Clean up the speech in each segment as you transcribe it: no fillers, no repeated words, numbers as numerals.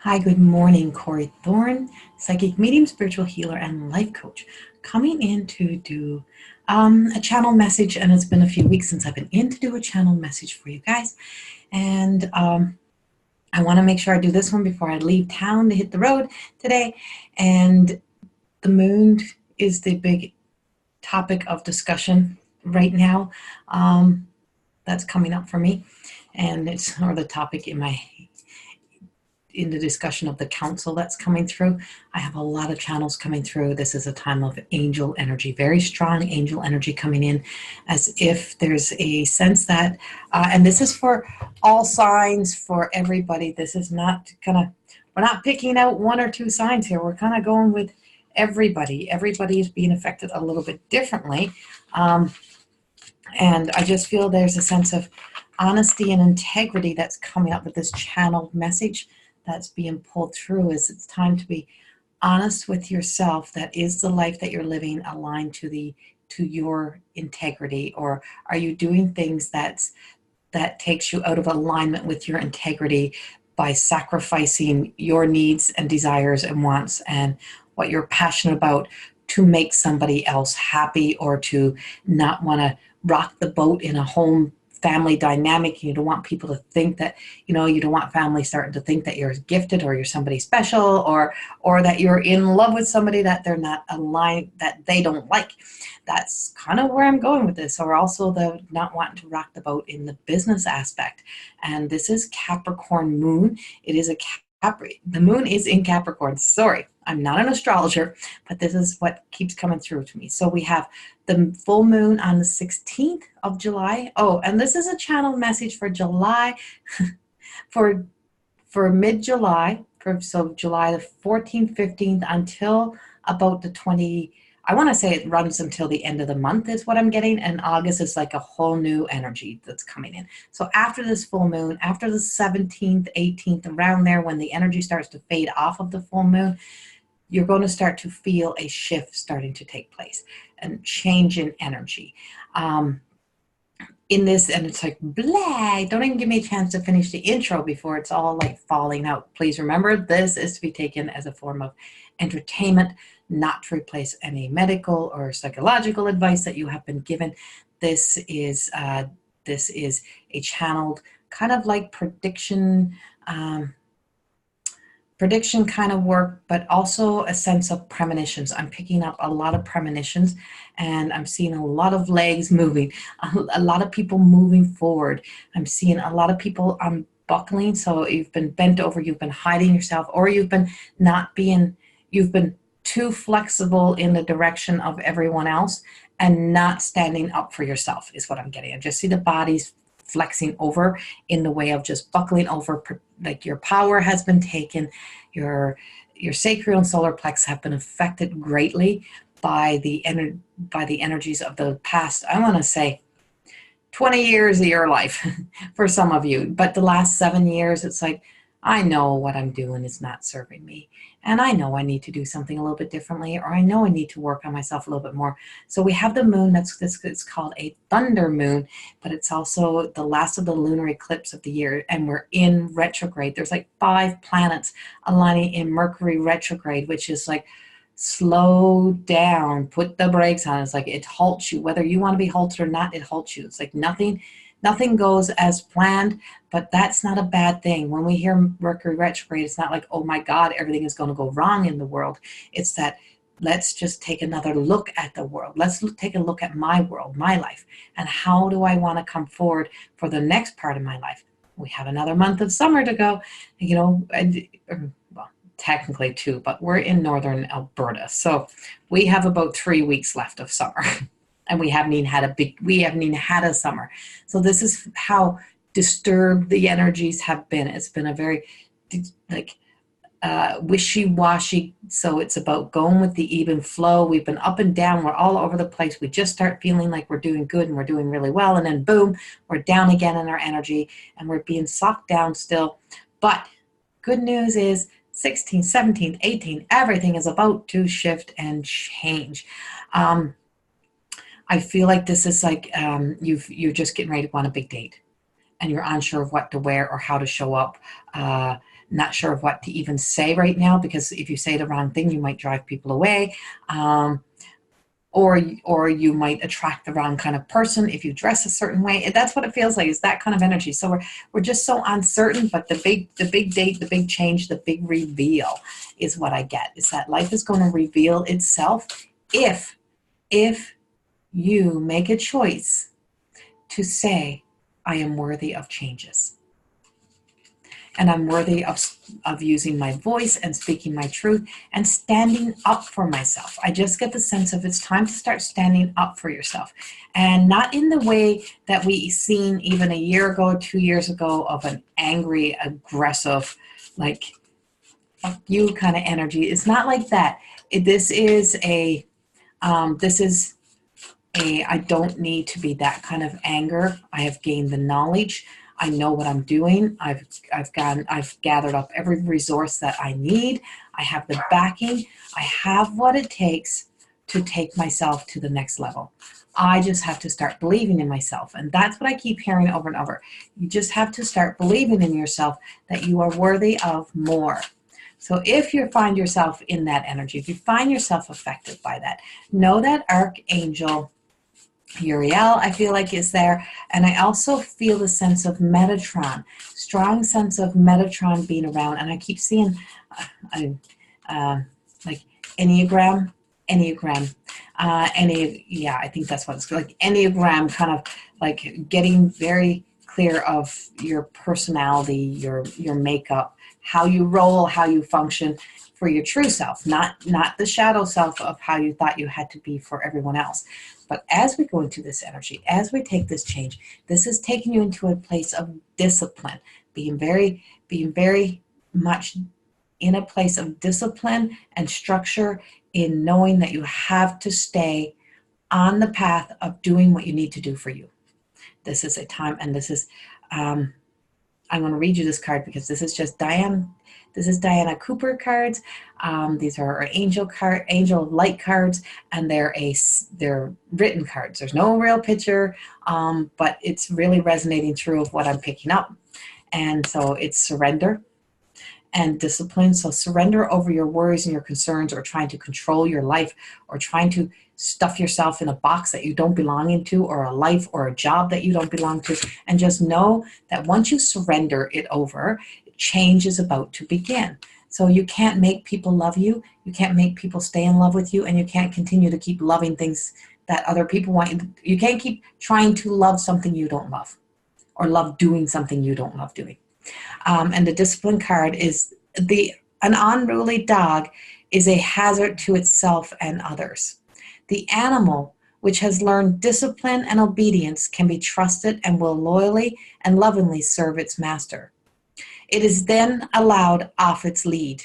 Hi, good morning. Corey Thorne, psychic medium, spiritual healer, and life coach, coming in to do a channel message. And it's been a few weeks since I've been in to do a channel message for you guys. And I want to make sure I do this one before I leave town to hit the road today. And the moon is the big topic of discussion right now. That's coming up for me. And it's the topic in the discussion of the council that's coming through. I have a lot of channels coming through. This is a time of angel energy, very strong angel energy coming in, as if there's a sense that, and this is for all signs, for everybody. This is not we're not picking out one or two signs here. We're kind of going with everybody. Everybody is being affected a little bit differently. And I just feel there's a sense of honesty and integrity that's coming up with this channeled message that's being pulled through. Is it's time to be honest with yourself. That is the life that you're living aligned to your integrity, or are you doing things that takes you out of alignment with your integrity by sacrificing your needs and desires and wants and what you're passionate about to make somebody else happy, or to not want to rock the boat in a home family dynamic. You don't want people to think that, you don't want families starting to think that you're gifted or you're somebody special, or that you're in love with somebody that they're not aligned, that they don't like. That's kind of where I'm going with this. Or also the not wanting to rock the boat in the business aspect. And this is Capricorn moon. It is the moon is in Capricorn. Sorry, I'm not an astrologer, but this is what keeps coming through to me. So we have the full moon on the 16th of July. Oh, and this is a channel message for July, for mid-July, so July the 14th, 15th until about the 20. I want to say it runs until the end of the month is what I'm getting. And August is like a whole new energy that's coming in. So after this full moon, after the 17th, 18th, around there, when the energy starts to fade off of the full moon, you're going to start to feel a shift starting to take place and change in energy. In this, and it's like, blah, don't even give me a chance to finish the intro before it's all like falling out. Please remember, this is to be taken as a form of entertainment, not to replace any medical or psychological advice that you have been given. This is a channeled kind of like prediction kind of work, but also a sense of premonitions. I'm picking up a lot of premonitions, and I'm seeing a lot of legs moving, a lot of people moving forward. I'm seeing a lot of people unbuckling. So you've been bent over, you've been hiding yourself, or you've been too flexible in the direction of everyone else and not standing up for yourself is what I'm getting. I just see the bodies flexing over in the way of just buckling over, like your power has been taken, your sacral and solar plex have been affected greatly by the energies of the past, I want to say 20 years of your life for some of you, but the last 7 years, it's like, I know what I'm doing is not serving me. And I know I need to do something a little bit differently, or I know I need to work on myself a little bit more. So we have the moon, it's called a thunder moon, but it's also the last of the lunar eclipse of the year. And we're in retrograde. There's like 5 planets aligning in Mercury retrograde, which is like, slow down, put the brakes on. It's like, it halts you, whether you want to be halted or not, it halts you. It's like nothing goes as planned, but that's not a bad thing. When we hear Mercury retrograde, it's not like, oh my God, everything is going to go wrong in the world. It's that, let's just take another look at the world. Let's take a look at my world, my life, and how do I want to come forward for the next part of my life? We have another month of summer to go, well, technically 2, but we're in northern Alberta. So we have about 3 weeks left of summer. And we haven't even had a summer. So this is how disturbed the energies have been. It's been a very wishy-washy. So it's about going with the even flow. We've been up and down. We're all over the place. We just start feeling like we're doing good and we're doing really well. And then boom, we're down again in our energy and we're being sucked down still. But good news is 16, 17, 18, everything is about to shift and change. I feel like this is like you're just getting ready to go on a big date and you're unsure of what to wear or how to show up. not sure of what to even say right now, because if you say the wrong thing, you might drive people away. Or you might attract the wrong kind of person if you dress a certain way. That's what it feels like, is that kind of energy. So we're just so uncertain, but the big date, the big change, the big reveal is what I get, is that life is going to reveal itself if you make a choice to say, I am worthy of changes. And I'm worthy of using my voice and speaking my truth and standing up for myself. I just get the sense of it's time to start standing up for yourself. And not in the way that we seen even a year ago, 2 years ago, of an angry, aggressive, like, fuck you kind of energy. It's not like that. This is a, I don't need to be that kind of anger. I have gained the knowledge. I know what I'm doing. I've gathered up every resource that I need. I have the backing. I have what it takes to take myself to the next level. I just have to start believing in myself. And that's what I keep hearing over and over. You just have to start believing in yourself that you are worthy of more. So if you find yourself in that energy, if you find yourself affected by that, know that Archangel Uriel, I feel like, is there. And I also feel the sense of Metatron, strong sense of Metatron being around. And I keep seeing like Enneagram, yeah, I think that's what it's like, Enneagram, kind of like getting very clear of your personality, your makeup, how you roll, how you function for your true self, not the shadow self of how you thought you had to be for everyone else. But as we go into this energy, as we take this change, this is taking you into a place of discipline, being very much in a place of discipline and structure, in knowing that you have to stay on the path of doing what you need to do for you. This is a time, and this is, I'm going to read you this card because this is just Diane. This is Diana Cooper cards. These are our angel of light cards, and they're written cards. There's no real picture, but it's really resonating through of what I'm picking up. And so it's surrender and discipline. So surrender over your worries and your concerns, or trying to control your life, or trying to stuff yourself in a box that you don't belong into, or a life or a job that you don't belong to. And just know that once you surrender it over, change is about to begin. So you can't make people love you. You can't make people stay in love with you, and you can't continue to keep loving things that other people want. You can't keep trying to love something you don't love, or love doing something you don't love doing. And the discipline card is an unruly dog is a hazard to itself and others. The animal, which has learned discipline and obedience, can be trusted and will loyally and lovingly serve its master. It is then allowed off its lead.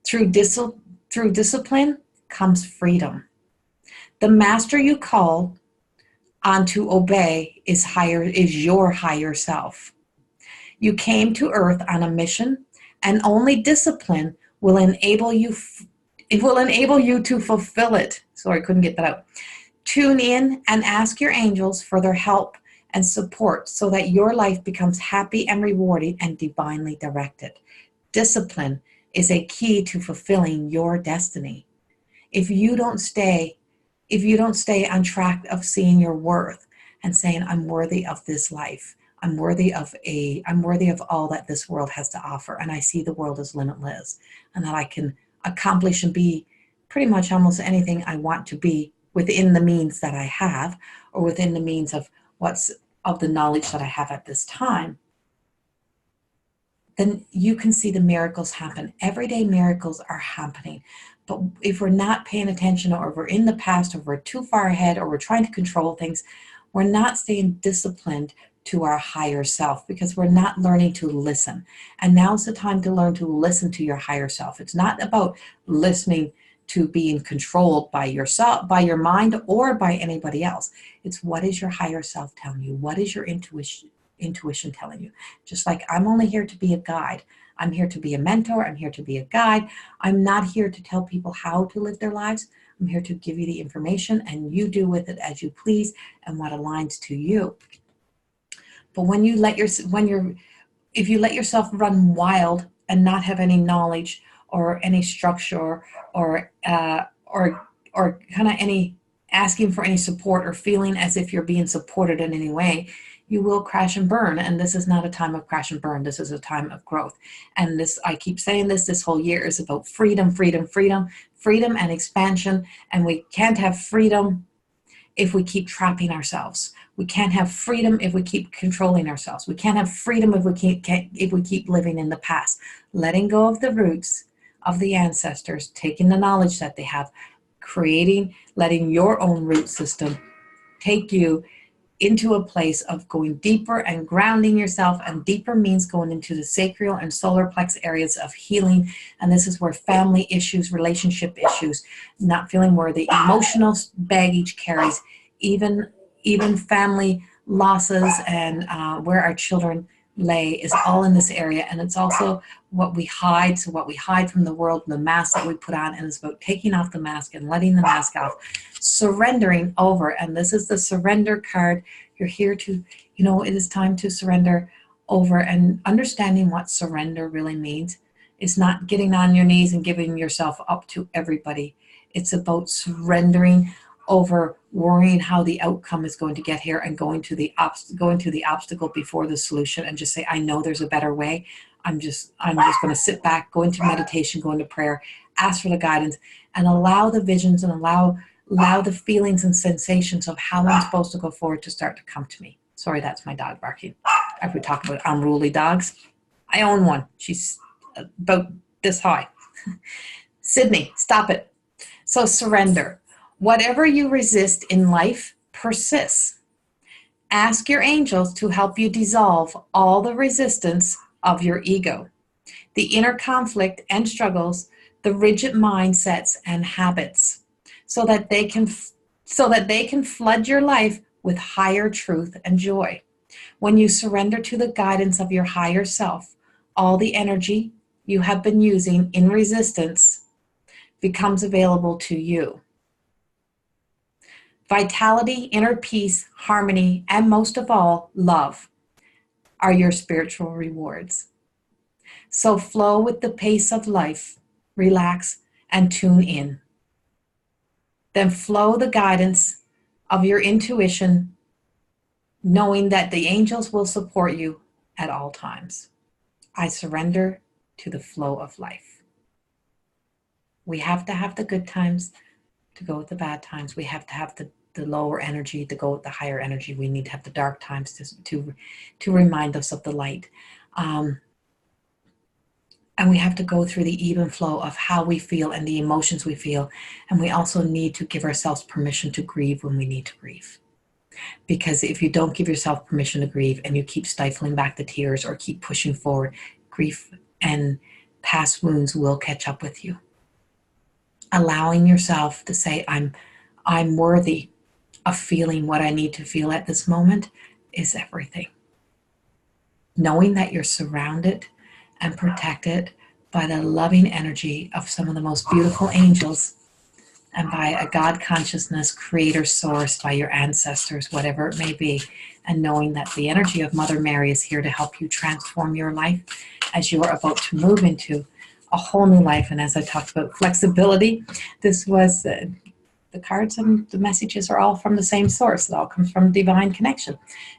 Through discipline comes freedom. The master you call on to obey is your higher self. You came to earth on a mission, and only discipline will enable you to fulfill it. Sorry, I couldn't get that out. Tune in and ask your angels for their help and support, so that your life becomes happy and rewarding and divinely directed. Discipline is a key to fulfilling your destiny. If you don't stay on track of seeing your worth and saying, I'm worthy of this life, I'm worthy of all that this world has to offer, and I see the world as limitless, and that I can accomplish and be pretty much almost anything I want to be within the means that I have, or within the means of the knowledge that I have at this time, then you can see the miracles happen. Everyday miracles are happening. But if we're not paying attention, or we're in the past, or we're too far ahead, or we're trying to control things, we're not staying disciplined to our higher self, because we're not learning to listen. And now's the time to learn to listen to your higher self. It's not about listening to being controlled by yourself, by your mind, or by anybody else. It's, what is your higher self telling you? What is your intuition telling you? Just like, I'm only here to be a guide. I'm here to be a mentor. I'm here to be a guide. I'm not here to tell people how to live their lives. I'm here to give you the information, and you do with it as you please and what aligns to you. But if you let yourself run wild and not have any knowledge or any structure or kind of any asking for any support or feeling as if you're being supported in any way, you will crash and burn. And this is not a time of crash and burn. This is a time of growth. And this, I keep saying this whole year is about freedom, freedom, freedom, freedom and expansion. And we can't have freedom if we keep trapping ourselves. We can't have freedom if we keep controlling ourselves. We can't have freedom if we keep living in the past. Letting go of the roots of the ancestors, taking the knowledge that they have, creating, letting your own root system take you into a place of going deeper and grounding yourself. And deeper means going into the sacral and solar plex areas of healing. And this is where family issues, relationship issues, not feeling worthy, emotional baggage carries, even family losses, and where our children lay is all in this area. And it's also what we hide. So what we hide from the world, the mask that we put on, and it's about taking off the mask and letting the mask off, surrendering over. And this is the surrender card. You're here to, it is time to surrender over, and understanding what surrender really means. It's not getting on your knees and giving yourself up to everybody. It's about surrendering over, worrying how the outcome is going to get here, and going to the obstacle before the solution, and just say, I know there's a better way. I'm just going to sit back, go into meditation, go into prayer, ask for the guidance, and allow the visions and allow the feelings and sensations of how I'm supposed to go forward to start to come to me. Sorry, that's my dog barking. If we talk about unruly dogs, I own one. She's about this high. Sydney, stop it. So surrender. Whatever you resist in life persists. Ask your angels to help you dissolve all the resistance of your ego, the inner conflict and struggles, the rigid mindsets and habits, so that they can flood your life with higher truth and joy. When you surrender to the guidance of your higher self, all the energy you have been using in resistance becomes available to you. Vitality, inner peace, harmony, and most of all, love are your spiritual rewards. So flow with the pace of life, relax, and tune in. Then flow the guidance of your intuition, knowing that the angels will support you at all times. I surrender to the flow of life. We have to have the good times to go with the bad times. We have to have the lower energy to go with the higher energy. We need to have the dark times to remind us of the light. And we have to go through the even flow of how we feel and the emotions we feel. And we also need to give ourselves permission to grieve when we need to grieve. Because if you don't give yourself permission to grieve and you keep stifling back the tears or keep pushing forward, grief and past wounds will catch up with you. Allowing yourself to say, I'm worthy of feeling what I need to feel at this moment is everything. Knowing that you're surrounded and protected by the loving energy of some of the most beautiful angels, and by a God consciousness, creator source, by your ancestors, whatever it may be, and knowing that the energy of Mother Mary is here to help you transform your life as you are about to move into a whole new life. And as I talked about flexibility, this was the cards and the messages are all from the same source. It all comes from divine connection.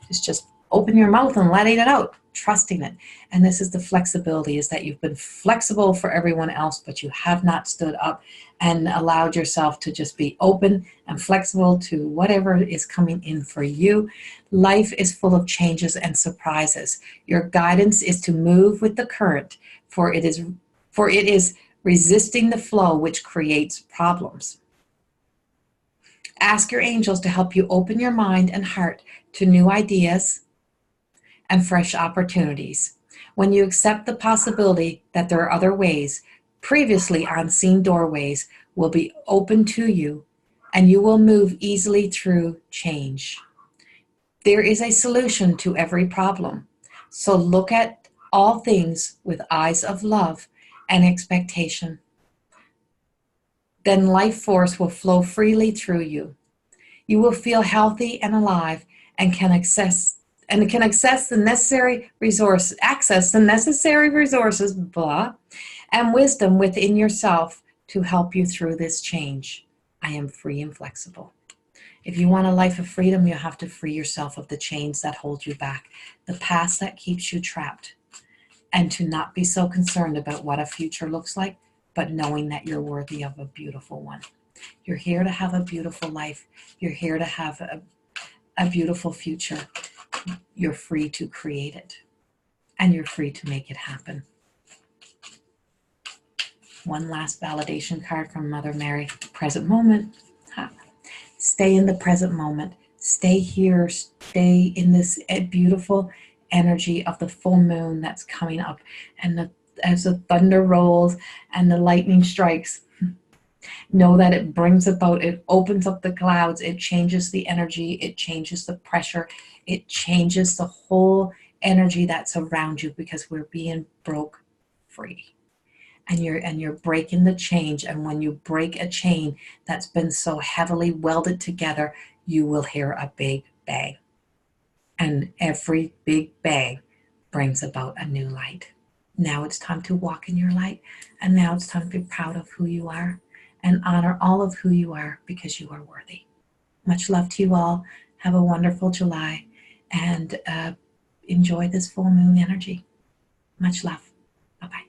It's just open your mouth and letting it out, trusting it. And this is the flexibility, is that you've been flexible for everyone else, but you have not stood up and allowed yourself to just be open and flexible to whatever is coming in for you. Life is full of changes and surprises. Your guidance is to move with the current, for it is resisting the flow which creates problems. Ask your angels to help you open your mind and heart to new ideas and fresh opportunities. When you accept the possibility that there are other ways, previously unseen doorways will be open to you, and you will move easily through change. There is a solution to every problem. So look at all things with eyes of love and expectation. Then life force will flow freely through you. You will feel healthy and alive and can access and it can access the necessary resources, blah, and wisdom within yourself to help you through this change. I am free and flexible. If you want a life of freedom, you have to free yourself of the chains that hold you back, the past that keeps you trapped, and to not be so concerned about what a future looks like, but knowing that you're worthy of a beautiful one. You're here to have a beautiful life. You're here to have a beautiful future. You're free to create it, and you're free to make it happen. One last validation card from Mother Mary. Present moment. Stay in the present moment. Stay here. Stay in this beautiful energy of the full moon that's coming up, and as the thunder rolls and the lightning strikes, know that it brings about, it opens up the clouds, it changes the energy, it changes the pressure, it changes the whole energy that's around you, because we're being broke free. And you're breaking the change. And when you break a chain that's been so heavily welded together, you will hear a big bang. And every big bang brings about a new light. Now it's time to walk in your light. And now it's time to be proud of who you are and honor all of who you are, because you are worthy. Much love to you all. Have a wonderful July, and enjoy this full moon energy. Much love. Bye-bye.